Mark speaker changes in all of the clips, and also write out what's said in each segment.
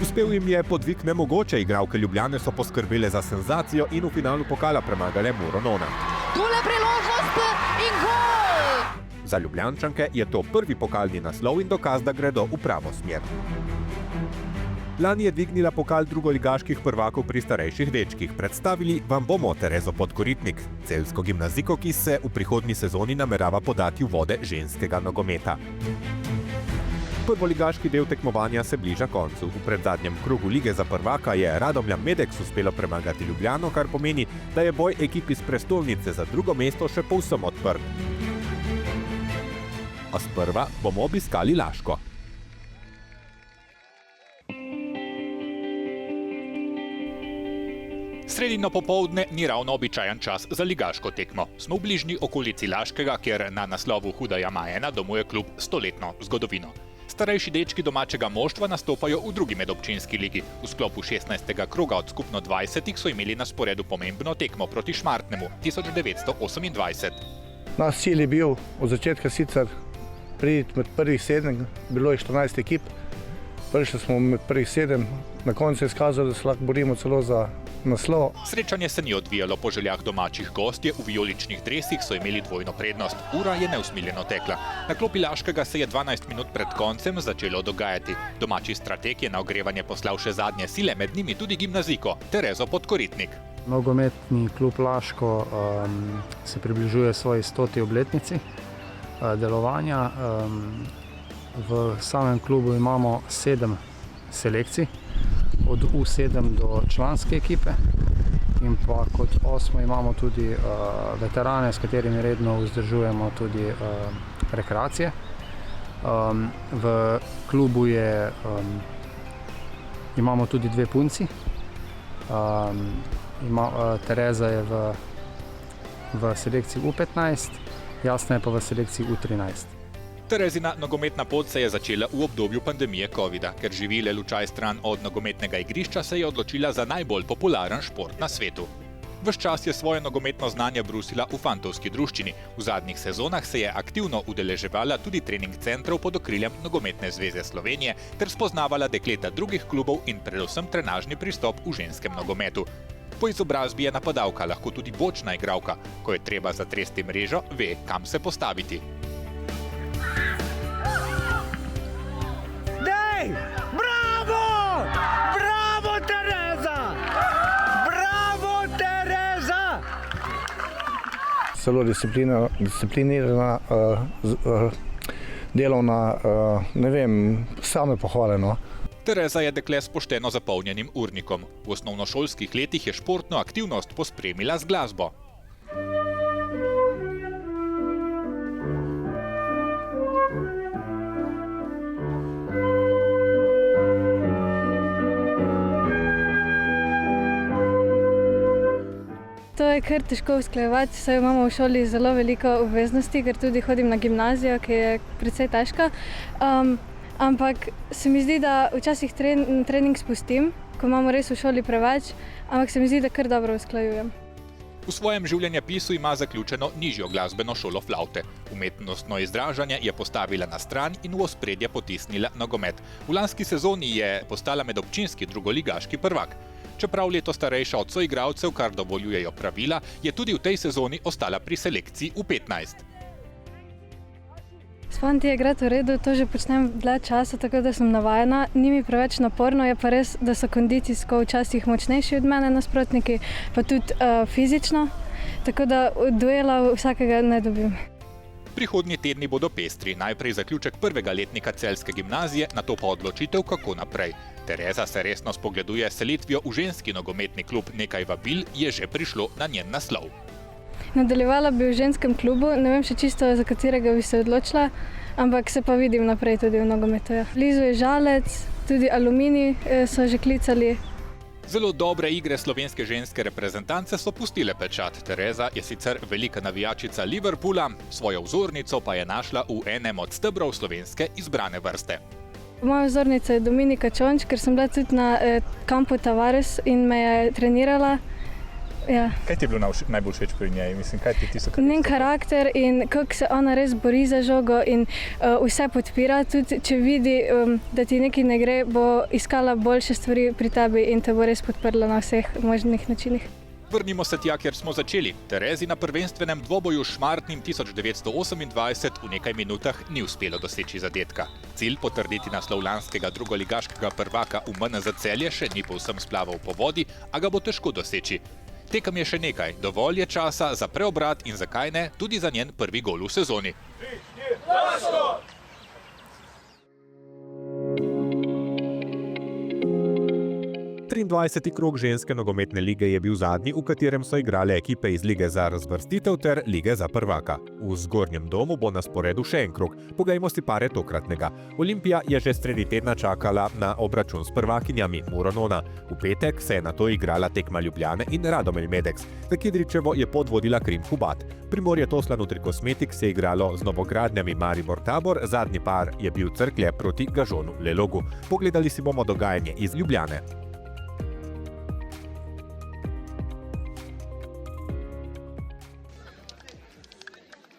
Speaker 1: Uspel jim je podvig nemogoče, igralke Ljubljane so poskrbele za senzacijo in v finalu pokala premagale Muro Nona.
Speaker 2: Tule priložnost in gol!
Speaker 1: Za Ljubljančanke je to prvi pokalni naslov in dokaz, da gredo v pravo smer. Lani je dvignila pokal drugoligaških prvakov pri starejših dečkih. Predstavili vam bomo Terezo Podkoritnik, celjsko gimnazijko, ki se v prihodnji sezoni namerava podati v vode ženskega nogometa. Prvoligaški del tekmovanja se bliža koncu. V predzadnjem krogu lige za prvaka je Radomljam Medeks uspelo premagati Ljubljano, kar pomeni, da je boj ekipi iz prestolnice za drugo mesto še povsem odprt. A sprva bomo obiskali Laško.
Speaker 3: Sredino popoldne ni ravno običajen čas za ligaško tekmo. Smo v bližnji okolici Laškega, kjer na naslovu Huda jama 1 domuje klub s 100-letno zgodovino. Starejši dečki domačega moštva nastopajo v drugi medobčinski ligi. V sklopu 16. kroga od skupno 20 so imeli na sporedu pomembno tekmo proti Šmartnemu 1928.
Speaker 4: Naš cilj je bil od začetka sicer priti med prvih 7, bilo je 14 ekip. Prišli smo med prvih 7, na koncu je izkazalo, da se lahko borimo celo za naslov.
Speaker 3: Srečanje se ni odvijalo po željah domačih gostje, v vijoličnih dresih so imeli dvojno prednost. Ura je neusmiljeno tekla. Na klopi Laškega se je 12 minut pred koncem začelo dogajati. Domači strateg je na ogrevanje poslal še zadnje sile, med njimi tudi gimnazijko Terezo Podkoritnik.
Speaker 5: Nogometni klub Laško se približuje svoji 100. obletnici delovanja. V samem klubu imamo 7 selekcij, od U7 do članske ekipe in pa kot 8 imamo tudi veterane, s katerimi redno vzdržujemo tudi rekreacije. V klubu imamo tudi 2 punci. Tereza je v selekciji U15, Jasna je pa v selekciji U13.
Speaker 3: Terezina nogometna pot se je začela v obdobju pandemije covida. Ker živi le lučaj stran od nogometnega igrišča, se je odločila za najbolj popularen šport na svetu. Ves čas je svoje nogometno znanje brusila v fantovski druščini. V zadnjih sezonah se je aktivno udeleževala tudi trening centrov pod okriljem Nogometne zveze Slovenije ter spoznavala dekleta drugih klubov in predvsem trenažni pristop v ženskem nogometu. Po izobrazbi je napadalka, lahko tudi bočna igralka. Ko je treba zatresti mrežo, ve, kam se postaviti.
Speaker 6: Bravo! Bravo, Tereza! Bravo, Tereza!
Speaker 4: Zelo disciplinirana, delovna, ne vem, same pohvale, no.
Speaker 3: Tereza je dekle s pošteno zapolnjenim urnikom. V osnovnošolskih letih je športno aktivnost pospremila z glasbo.
Speaker 7: To je kar težko usklajevati, saj imamo v šoli zelo veliko obveznosti, ker tudi hodim na gimnazijo, ki je precej težka. Ampak se mi zdi, da včasih trening spustim, ko imamo res v šoli preveč, ampak se mi zdi, da kar dobro usklajujem.
Speaker 3: V svojem življenjepisu ima zaključeno nižjo glasbeno šolo flavte. Umetnostno izražanje je postavila na stran in v ospredje potisnila nogomet. V lanski sezoni je postala medobčinski drugoligaški prvak. Čeprav leto starejša od soigralcev, kar dovoljujejo pravila, je tudi v tej sezoni ostala pri selekciji U15.
Speaker 7: S fanti je igrati v redu, to že počnem dlje časa, tako da sem navajena. Ni mi preveč naporno, je pa res, da so kondicijsko včasih močnejši od mene nasprotniki, pa tudi fizično, tako da duela vsakega ne dobim.
Speaker 3: Prihodnji tedni bodo pestri, najprej zaključek prvega letnika celjske gimnazije, nato pa odločitev, kako naprej. Tereza se resno spogleduje s selitvijo v ženski nogometni klub. Nekaj vabil je že prišlo na njen naslov.
Speaker 7: Nadaljevala bi v ženskem klubu, ne vem še čisto, za katerega bi se odločila, ampak se pa vidim naprej tudi v nogometu. Blizu je Žalec, tudi Aluminij so že klicali.
Speaker 3: Zelo dobre igre slovenske ženske reprezentance so pustile pečat. Tereza je sicer velika navijačica Liverpoola, svojo vzornico pa je našla v enem od stebrov slovenske izbrane vrste.
Speaker 7: Moja vzornica je Dominika Čonč, ker sem bila tudi na kampu Tavares in me je trenirala. Ja.
Speaker 3: Kaj ti je bilo najbolj všeč pri njej? Mislim, kaj ti je tisto, kar
Speaker 7: Njen karakter in kako se ona res bori za žogo in vse podpira. Tudi če vidi, da ti nekaj ne gre, bo iskala boljše stvari pri tebi in te bo res podprla na vseh možnih načinih.
Speaker 3: Vrnimo se tja, kjer smo začeli. Terezi na prvenstvenem dvoboju s Šmartnim 1928 v nekaj minutah ni uspelo doseči zadetka. Cilj potrditi naslov lanskega drugoligaškega prvaka v MNZ Celje še ni povsem splaval po vodi, a ga bo težko doseči. Tekem je še nekaj, dovolj je časa za preobrat in zakaj ne, tudi za njen prvi gol v sezoni.
Speaker 1: 23. krog ženske nogometne lige je bil zadnji, v katerem so igrale ekipe iz lige za razvrstitev ter lige za prvaka. V zgornjem domu bo na sporedu še en krog. Poglejmo si pare tokratnega. Olimpija je že sredi tedna čakala na obračun s prvakinjami Muronona. V petek se je nato igrala tekma Ljubljane in Radomelj Medex. Za Kidričevo je pot vodila Krim Hubat. Primorje Tosla Nutri Kosmetik se je igralo z novogradnjami Maribor Tabor, zadnji par je bil Cerklje proti Gažonu Lelogu. Pogledali si bomo dogajanje iz Ljubljane.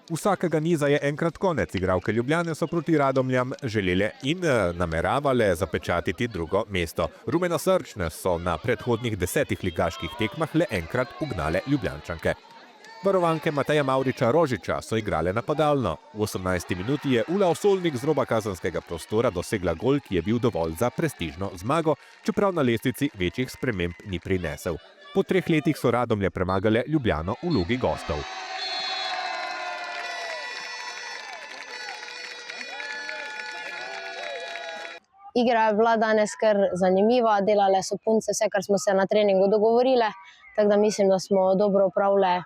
Speaker 1: Vsakega niza je enkrat konec. Igralke Ljubljane so proti Radomljam želele in nameravale zapečatiti drugo mesto. Rumenosrčne so na predhodnih 10 ligaških tekmah le enkrat ugnale Ljubljančanke. Varovanke Mateja Mavriča Rožiča so igrale napadalno. V 18. minuti je Ula Osolnik z roba kazenskega prostora dosegla gol, ki je bil dovolj za prestižno zmago, čeprav na lestvici večjih sprememb ni prinesel. Po 3 letih so Radomlje premagale Ljubljano v vlogi gostov.
Speaker 8: Igra je bila danes kar zanimiva, delale so punce vse, kar smo se na treningu dogovorile, tako da mislim, da smo dobro opravile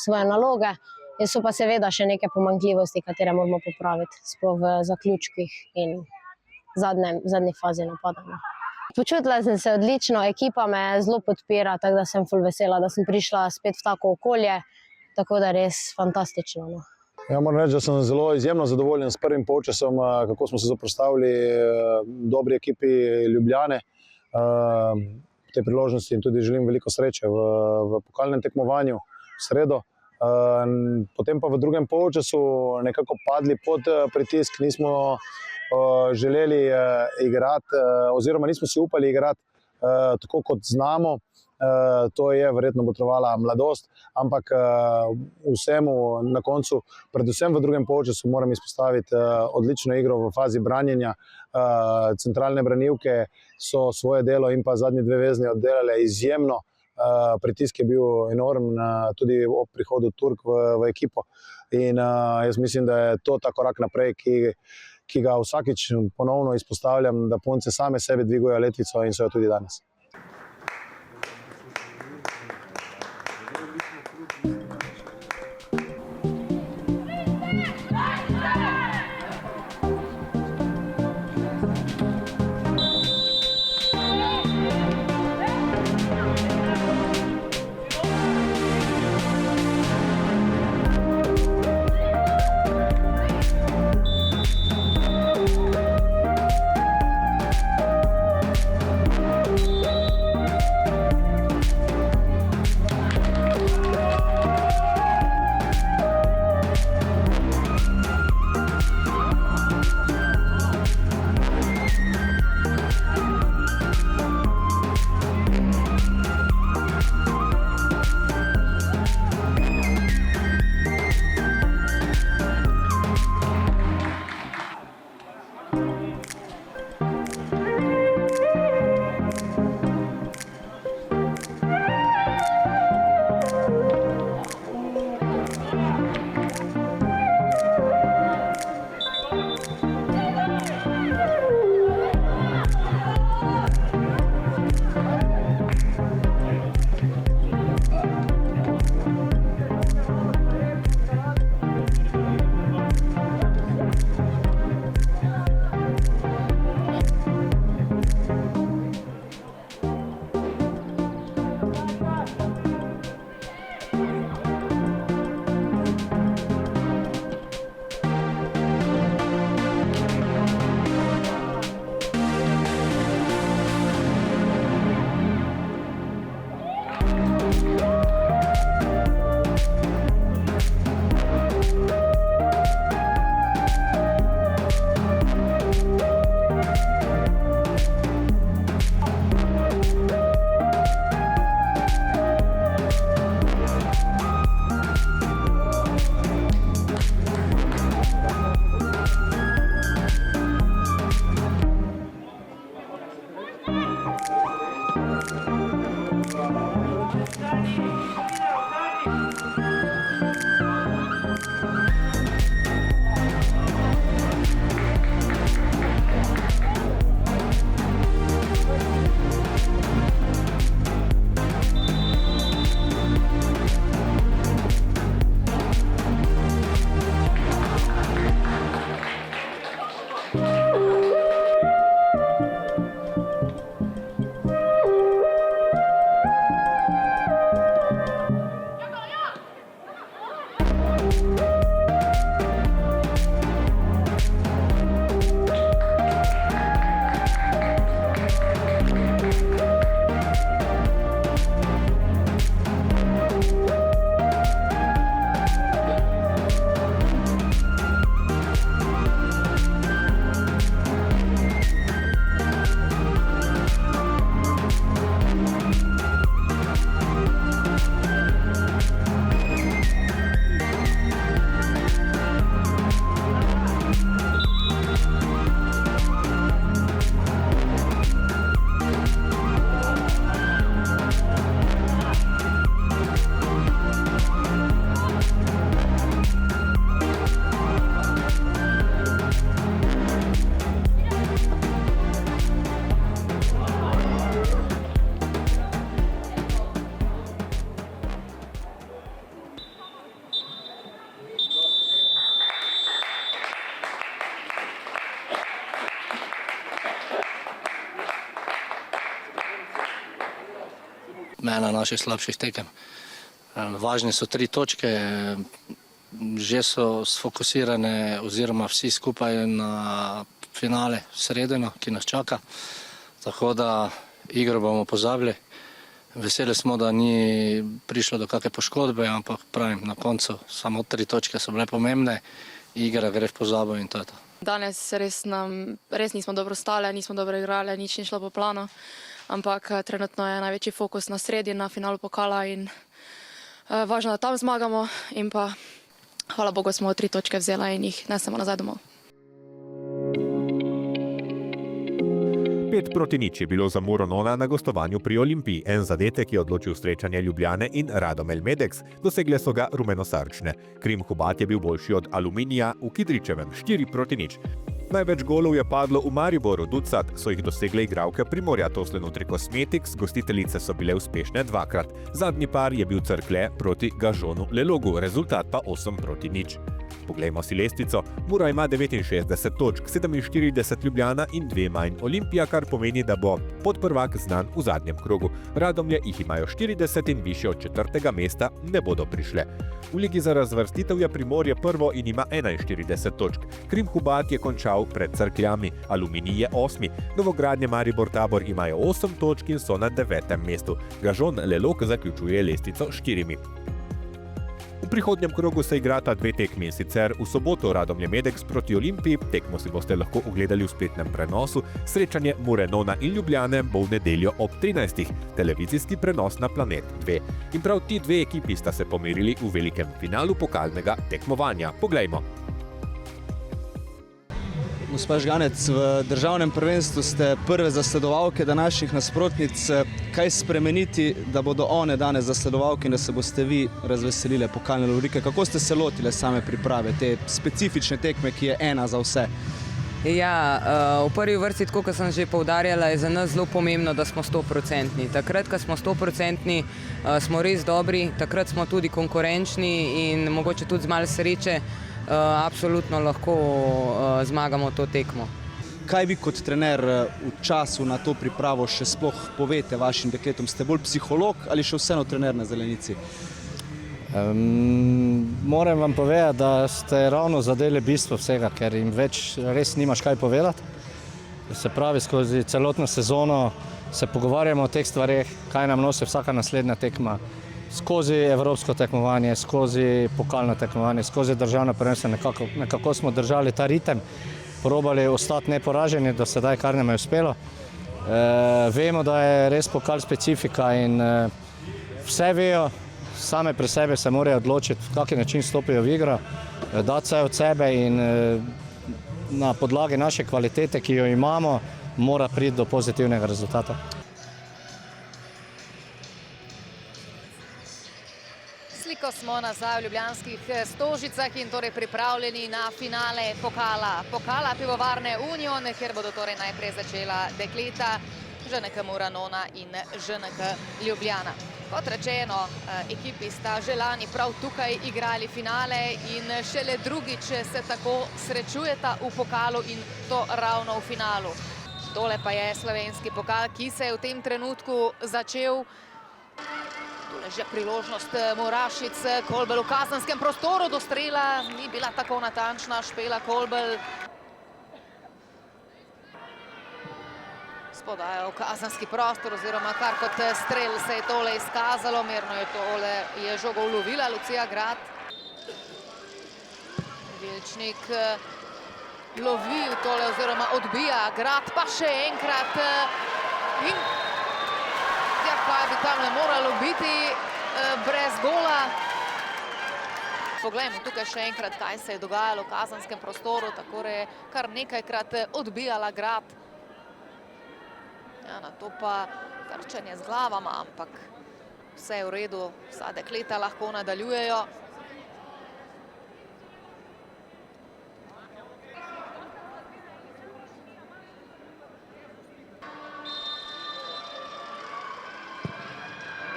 Speaker 8: svoje naloge. In so pa seveda še neke pomanjkljivosti, katere moramo popraviti, sploh v zaključkih in zadnji fazi napadanja. Počutila sem se odlično, ekipa me zelo podpira, tako da sem ful vesela, da sem prišla spet v tako okolje, tako da res fantastično. No.
Speaker 4: Ja, moram reči, da sem zelo izjemno zadovoljen s prvim polčasom, kako smo se zoperstavili dobri ekipi Ljubljane. V tej priložnosti in tudi želim veliko sreče v pokalnem tekmovanju v sredo. Potem pa v drugem polčasu nekako padli pod pritisk, nismo želeli igrati oziroma nismo si upali igrati tako kot znamo. To je verjetno potrebovala mladost, ampak vsemu na koncu, predvsem v drugem polčasu, moram izpostaviti odlično igro v fazi branjenja. Centralne branilke so svoje delo in pa zadnji 2 vezni oddelale izjemno. Pritisk je bil enormen, tudi ob prihodu Turk v ekipo. In jaz mislim, da je to ta korak naprej, ki ga vsakič ponovno izpostavljam, da punce same sebe dvigujejo letvico in so jo tudi danes.
Speaker 9: ena naših slabših tekem. Važne so 3 točke, že so sfokusirane oziroma vsi skupaj na finale sredino, ki nas čaka. Tako da igro bomo pozabili. Veseli smo, da ni prišlo do kakšne poškodbe, ampak pravim, na koncu samo 3 točke so bile pomembne, igra gre v pozabo in to je to.
Speaker 10: Danes res nismo dobro stali, nismo dobro igrali, nič ni šlo po planu, ampak trenutno je največji fokus na sredi, na finalu pokala in važno, da tam zmagamo in pa hvala Bogu smo 3 točke vzela in jih nesemo nazaj domov.
Speaker 1: 5-0 je bilo za Muronona na gostovanju pri Olimpiji. En zadetek je odločil srečanje Ljubljane in Radomel Medex, dosegle so ga rumenosrčne. Krim Hubat je bil boljši od Aluminija v Kidričevem 4-0. Največ golov je padlo v Mariboru, ducat so jih dosegle igralke Primorja, Tosle Nutri Cosmetics, gostiteljice so bile uspešne 2-krat. Zadnji par je bil Cerklje proti Gažonu Lelogu, rezultat pa 8-0. Poglejmo si lestvico. Mura ima 69 točk, 47 Ljubljana in 2 manj Olimpija, kar pomeni, da bo podprvak znan v zadnjem krogu. Radomlje jih imajo 40 in više od 4. mesta ne bodo prišle. V ligi za razvrstitev je Primorje prvo in ima 41 točk. Krim Hubat je končal pred Cerkljami, Aluminij je 8. Novogradnje Maribor Tabor imajo 8 točk in so na 9. mestu. Gažon Lelog zaključuje lestvico 4. V prihodnjem krogu se igrata 2 tekmi, in sicer v soboto Radomlje Medex proti Olimpiji, tekmo si boste lahko ogledali v spletnem prenosu, srečanje Murenona in Ljubljane bo v nedeljo ob 13. Televizijski prenos na Planet 2. In prav ti 2 ekipi sta se pomerili v velikem finalu pokalnega tekmovanja. Poglejmo.
Speaker 11: Gospa Žganec, v državnem prvenstvu ste prve zasledovalke današnjih nasprotnic. Kaj spremeniti, da bodo one danes zasledovalke in da se boste vi razveselile pokalne lovorike? Kako ste se lotile same priprave, te specifične tekme, ki je ena za vse?
Speaker 12: Ja, v prvi vrsti, tako kot sem že poudarjala, je za nas zelo pomembno, da smo 100%. Takrat, ko smo 100%, smo res dobri, takrat smo tudi konkurenčni in mogoče tudi z malo sreče absolutno lahko zmagamo to tekmo.
Speaker 11: Kaj vi kot trener v času na to pripravo še sploh povete vašim dekletom? Ste bolj psiholog ali še vseeno trener na zelenici?
Speaker 4: Moram vam povedati, da ste ravno zadeli bistvo vsega, ker jim več res nimaš kaj povedati. Se pravi, skozi celotno sezono se pogovarjamo o teh stvareh, kaj nam nosi vsaka naslednja tekma. Skozi evropsko tekmovanje, skozi pokalno tekmovanje, skozi državno prvenstvo, nekako smo držali ta ritem, probali ostati neporaženi, do sedaj kar nam je uspelo. Vemo, da je res pokal specifika in vse vejo, same pri sebi se morajo odločiti, v kakšen način stopijo v igro, dati vse od sebe in na podlagi naše kvalitete, ki jo imamo, mora priti do pozitivnega rezultata.
Speaker 2: Sliko smo nazaj v ljubljanskih Stožicah in torej pripravljeni na finale pokala Pivovarne Union, kjer bodo torej najprej začela dekleta ŽNK Muranona in ŽNK Ljubljana. Kot rečeno, ekipi sta že lani prav tukaj igrali finale in šele drugič se tako srečujeta v pokalu in to ravno v finalu. Tole pa je slovenski pokal, ki se je v tem trenutku začel. Tole že priložnost Murašic, Kolbel v kazenskem prostoru do strela, ni bila tako natančna Špela Kolbel. Podajo v kazenski prostor oziroma kar kot strel se je tole izkazalo, mirno je tole je žogo ulovila Lucija Grad. Vilčnik lovi tole oziroma odbija Grad, pa še enkrat in ja, kaj bi tam ne moralo biti brez gola. Poglejmo tukaj še enkrat, kaj se je dogajalo v kazenskem prostoru, tako je kar nekajkrat odbijala Grad. Ja, na to pa trčenje z glavama, ampak vse je v redu, vsa dekleta lahko nadaljujejo.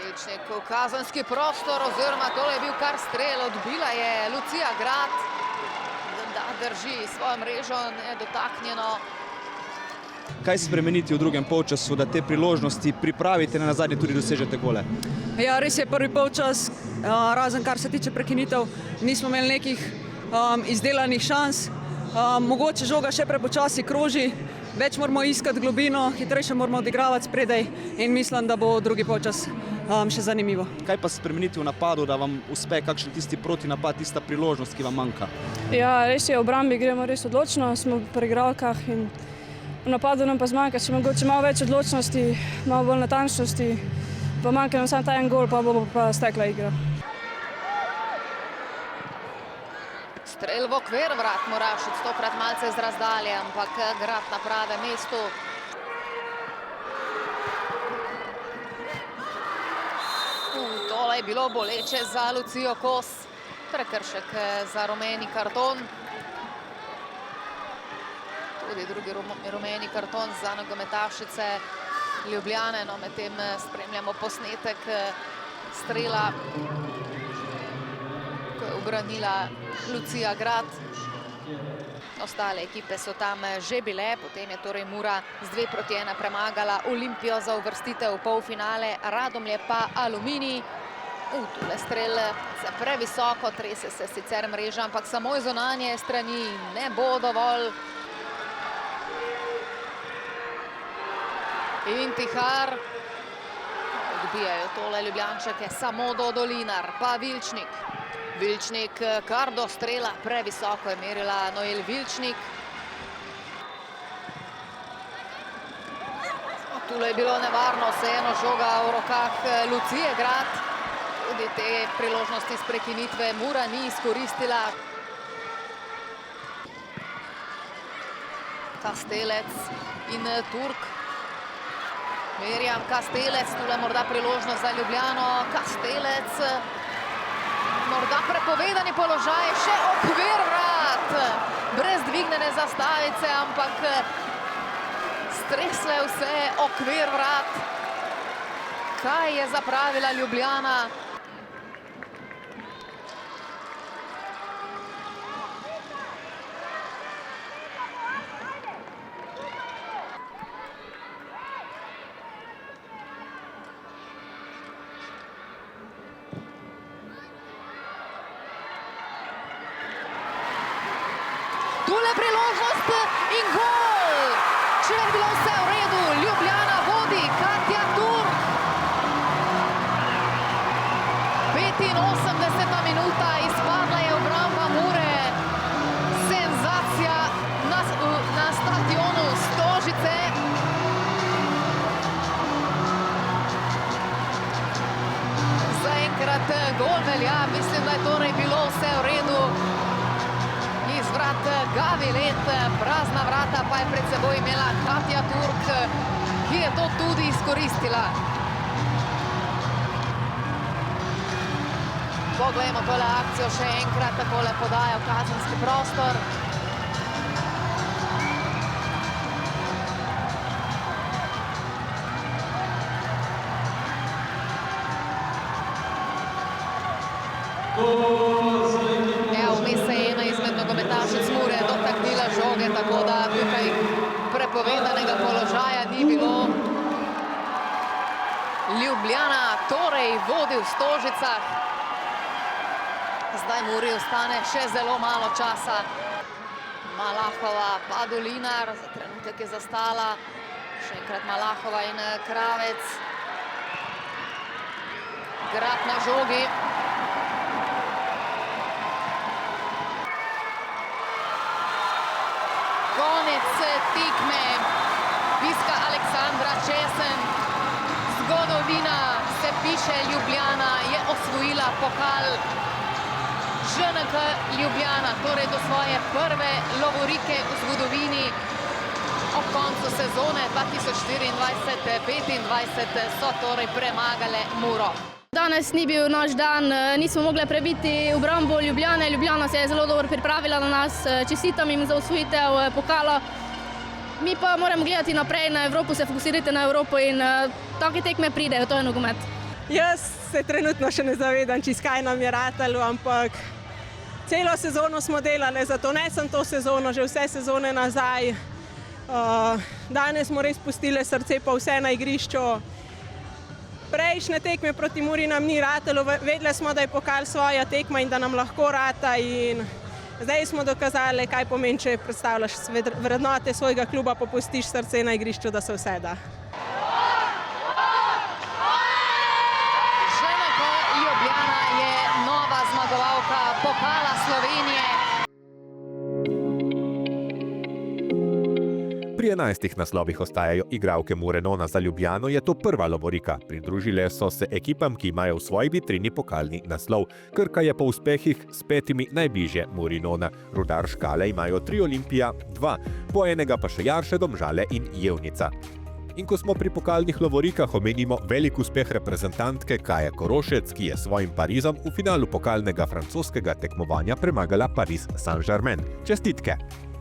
Speaker 2: Vilčnik v kazenski prostor, oziroma tole je bil kar strel, odbila je Lucija Grad, da drži svojo mrežo nedotaknjeno.
Speaker 11: Kaj spremeniti v drugem polčasu, da te priložnosti pripravite, na zadnje tudi dosežete gole?
Speaker 13: Ja, res je prvi polčas, razen kar se tiče prekinitev, nismo imeli nekih izdelanih šans. Mogoče žoga še prepočasi kroži, več moramo iskati globino, hitrejše moramo odigravati spredaj in mislim, da bo drugi polčas še zanimivo.
Speaker 11: Kaj pa spremeniti v napadu, da vam uspe kakšen tisti protinapad, tista priložnost, ki vam manjka?
Speaker 14: Ja, res je, v obrambi gremo res odločno, smo pri igralkah in v napadu nam pa zmanjka, če mogoče malo več odločnosti, malo bolj natančnosti, pa manjka nam samo ta en gol, pa bo pa stekla igra.
Speaker 2: Strel v okvir vrat, moraš odstoprat malce z razdalje, ampak Grad na pravem mestu. Tole je bilo boleče za Lucijo Kos. Prekršek za rumeni karton. Tudi drugi rumeni karton za nogometašice Ljubljane. No, medtem spremljamo posnetek strela, ko je ubranila Lucija Grad. Ostale ekipe so tam že bile, potem je torej Mura z 2-1 premagala Olimpijo za uvrstitev v polfinale, Radomlje pa Aluminij. Tule strel se previsoko, trese se sicer mreža, ampak samo iz zunanje strani ne bo dovolj. In Tihar. Odbijajo tole Ljubljančake samo do Dolinar, pa Vilčnik. Vilčnik kar do strela, previsoko je merila Noel Vilčnik. Tule je bilo nevarno, vseeno žoga v rokah Lucije Grad. Tudi te priložnosti s prekinitve Mura ni izkoristila. Kastelec in Turk. Mirjam Kastelec, tule morda priložnost za Ljubljano. Kastelec. Morda prepovedani položaj, še okvir vrat, brez dvignene zastavice, ampak stresle vse okvir vrat. Kaj je zapravila Ljubljana? Tule priložnost in gol! Če je bilo vse v redu, Ljubljana vodi, Katja Turk. 85. minuta, izpadla je obramba Mure. Senzacija na stadionu Stožice. Zaenkrat gol velja, mislim, da je torej bilo vse v redu. Vrat Gavilet, prazna vrata pa je pred seboj imela Katja Turk, ki je to tudi izkoristila. Poglejmo tole akcijo še enkrat, takole podaja v kazenski prostor. Nogometašic Mure dotaknila žoge, tako da tukaj prepovedanega položaja ni bilo. Ljubljana torej vodi v Stožicah. Zdaj Muri ostane še zelo malo časa. Malahova pa Dolinar, za trenutek je zastala. Še enkrat Malahova in Kravec. Grad na žogi. Konec tekme, piska Aleksandra Česen. Zgodovina se piše, Ljubljana je osvojila pokal. ŽNK Ljubljana, torej do svoje prve lovorike v zgodovini. Ob koncu sezone 2024-2025 so torej premagale Muro.
Speaker 15: Danes ni bil naš dan, nismo mogli prebiti obrambo Ljubljane. Ljubljana se je zelo dobro pripravila na nas, čestitam jim za osvojitev pokala. Mi pa moramo gledati naprej na Evropo, se fokusirati na Evropo in take tekme pridejo, to je nogomet.
Speaker 16: Jaz se trenutno še ne zavedam, čist kaj nam je ratalo, ampak celo sezono smo delali, zato ne sem to sezono, že vse sezone nazaj. Danes smo res pustili srce pa vse na igrišču. Prejšnje tekme proti Muri nam ni ratalo, vedeli smo, da je pokal svoja tekma in da nam lahko rata in zdaj smo dokazali, kaj pomeni, če predstavljaš vrednote svojega kluba, pa pustiš srce na igrišču, da se vse da.
Speaker 2: Ljubljana je nova zmagovalka pokala Slovenije.
Speaker 1: Pri 11 naslovih ostajajo igralke Murenona. Za Ljubljano je to prva lovorika. Pridružile so se ekipam, ki imajo v svoji vitrini pokalni naslov. Krka je po uspehih s 5 najbližje Murenona. Rudar Škale imajo 3 Olimpija, 2, po enega pa še Jarše, Domžale in Jevnica. In ko smo pri pokalnih lovorikah, omenimo velik uspeh reprezentantke Kaje Korošec, ki je svojim Parizom v finalu pokalnega francoskega tekmovanja premagala Paris Saint-Germain. Čestitke!